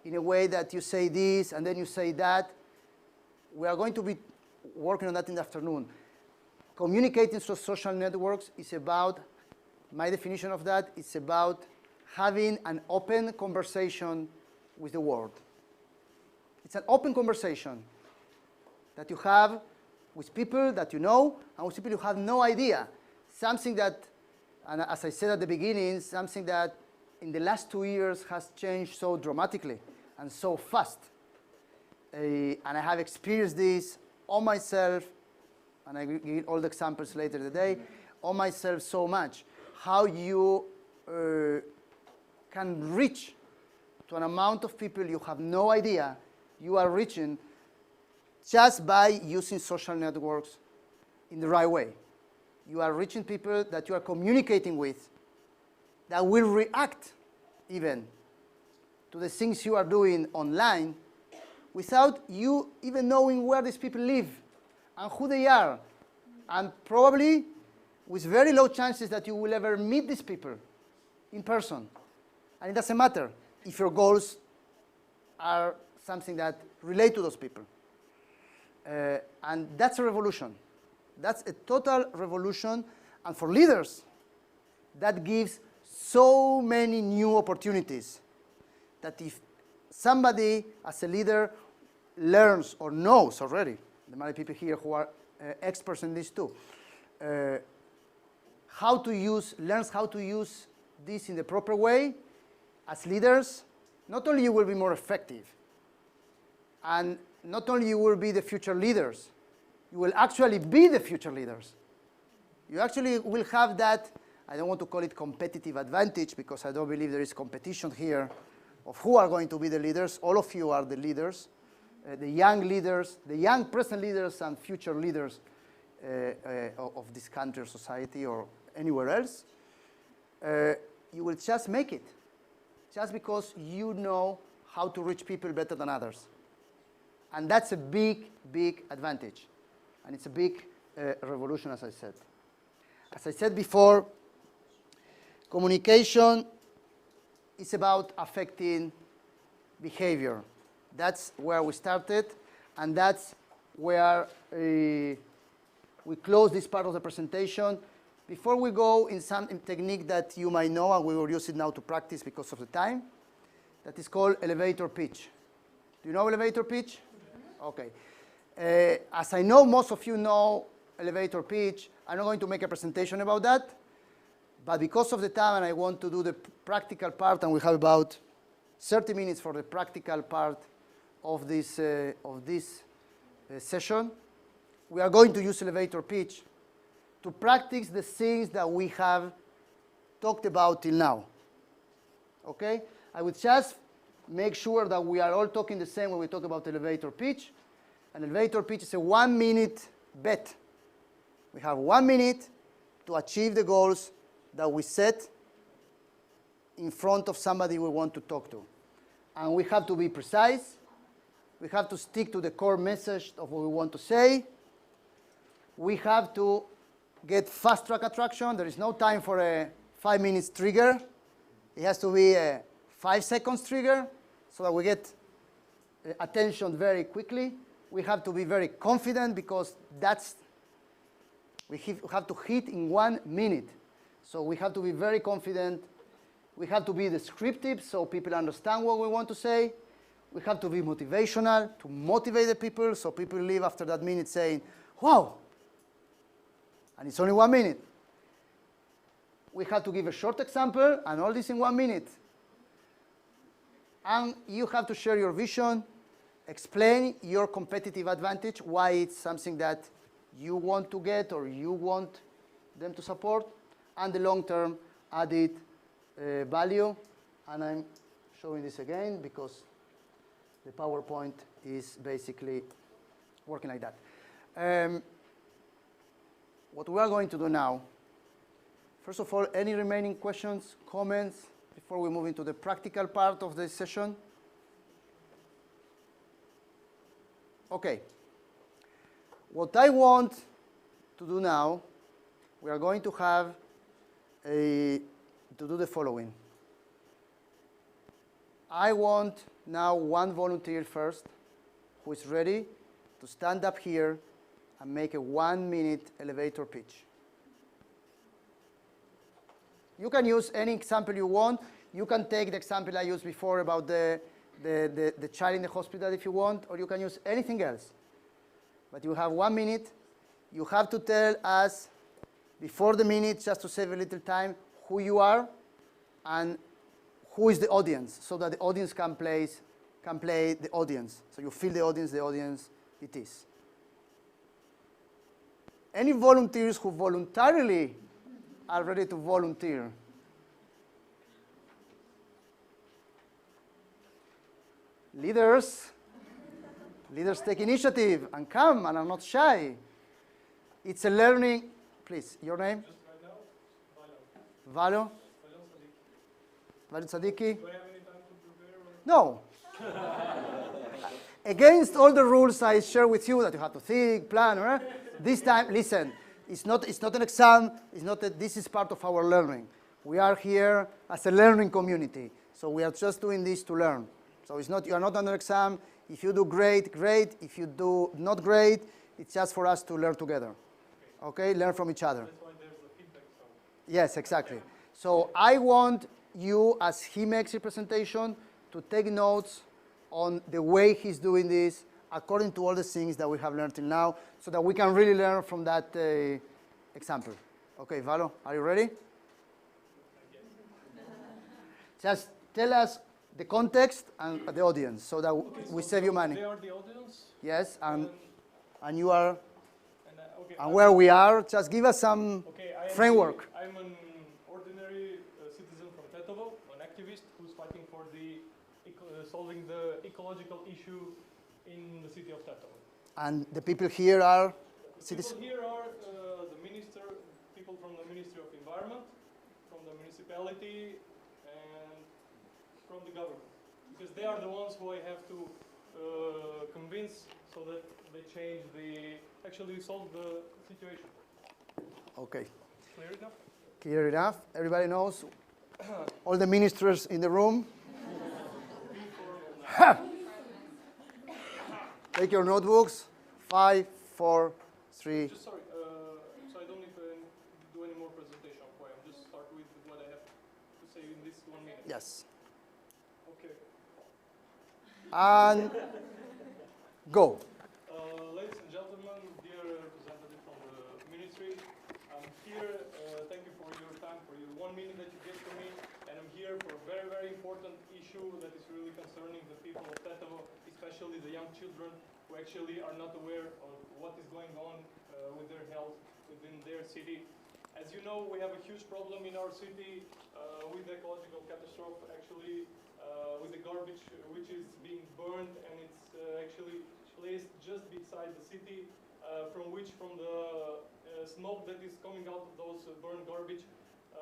in a way that you say this and then you say that. We are going to be working on that in the afternoon. Communicating through social networks is about, my definition of that, it's about having an open conversation with the world. It's an open conversation that you have with people that you know and with people you have no idea. Something that, and as I said at the beginning, something that in the last 2 years has changed so dramatically and so fast. And I have experienced this on myself, and I will give all the examples later today, on myself so much. How you can reach to an amount of people you have no idea you are reaching just by using social networks in the right way. You are reaching people that you are communicating with that will react even to the things you are doing online without you even knowing where these people live and who they are, and probably with very low chances that you will ever meet these people in person. And it doesn't matter if your goals are something that relate to those people. And that's a revolution. That's a total revolution. And for leaders, that gives so many new opportunities that if somebody as a leader learns or knows already, there might be people here who are experts in this too, learns how to use this in the proper way, as leaders, not only you will be more effective, and not only you will be the future leaders, you will actually be the future leaders. You actually will have that, I don't want to call it competitive advantage because I don't believe there is competition here of who are going to be the leaders. All of you are the leaders, the young present leaders and future leaders of this country or society or anywhere else. You will just make it, just because you know how to reach people better than others. And that's a big, big advantage. And it's a big revolution, as I said. As I said before, communication is about affecting behavior. That's where we started, and that's where we close this part of the presentation. Before we go in some technique that you might know, and we will use it now to practice because of the time, that is called elevator pitch. Do you know elevator pitch? Okay. As I know most of you know elevator pitch, I'm not going to make a presentation about that, but because of the time and I want to do the practical part, and we have about 30 minutes for the practical part of this session, we are going to use elevator pitch to practice the things that we have talked about till now. Okay? I would just make sure that we are all talking the same when we talk about elevator pitch. An elevator pitch is a 1 minute bet. We have 1 minute to achieve the goals that we set in front of somebody we want to talk to. And we have to be precise. We have to stick to the core message of what we want to say. We have to get fast track attraction. There is no time for a 5 minutes trigger. It has to be a 5 seconds trigger so that we get attention very quickly. We have to be very confident because we have to hit in 1 minute. So we have to be very confident. We have to be descriptive so people understand what we want to say. We have to be motivational to motivate the people so people leave after that minute saying, wow, and it's only 1 minute. We have to give a short example and all this in 1 minute. And you have to share your vision, explain your competitive advantage, why it's something that you want to get or you want them to support, and the long-term added value. And I'm showing this again because the PowerPoint is basically working like that. What we are going to do now, first of all, any remaining questions, comments, before we move into the practical part of the session? Okay. What I want to do now, we are going to have to do the following. I want now one volunteer first who is ready to stand up here and make a 1-minute elevator pitch. You can use any example you want. You can take the example I used before about the child in the hospital if you want, or you can use anything else. But you have 1 minute. You have to tell us before the minute, just to save a little time, who you are and who is the audience, so that the audience can play the audience. So you feel the audience it is. Any volunteers who voluntarily are ready to volunteer? Leaders take initiative and come and are not shy. It's a learning. Please, your name? Just right now, Valo. Valo Sadiki? Do I have any time to prepare? Or? No. Against all the rules I share with you that you have to think, plan, right? This time, listen, it's not an exam. This is part of our learning. We are here as a learning community. So we are just doing this to learn. So you are not under exam. If you do great, great. If you do not great, it's just for us to learn together. Okay? Learn from each other. That's why there's the feedback. So. Yes, exactly. So I want you, as he makes a presentation, to take notes on the way he's doing this according to all the things that we have learned till now, so that we can really learn from that example. Okay, Valo, are you ready? Just tell us the context and the audience, so that we save you money. They are the audience. Yes, and you are, okay, and where we are. Just give us some framework. I'm an ordinary citizen from Tetovo, an activist who's fighting for solving the ecological issue in the city of Tetovo. And the people here are citizens? People here are people from the Ministry of Environment, from the municipality, and from the government. Because they are the ones who I have to convince so that they actually solve the situation. Okay. Clear enough? Clear enough. Everybody knows. All the ministers in the room. Take your notebooks. 5, 4, 3. Just sorry, so I don't need to do any more presentation of poem. Just start with what I have to say in this 1 minute. Yes. Okay. And go. Ladies and gentlemen, dear representative from the ministry, I'm here. Thank you for your time, for your 1 minute that you gave to me. And I'm here for a very, very important issue that is really concerning the people of Tetovo, especially the young children who actually are not aware of what is going on with their health within their city. As you know, we have a huge problem in our city with the ecological catastrophe, actually with the garbage which is being burned, and it's actually placed just beside the city, from the smoke that is coming out of those burned garbage,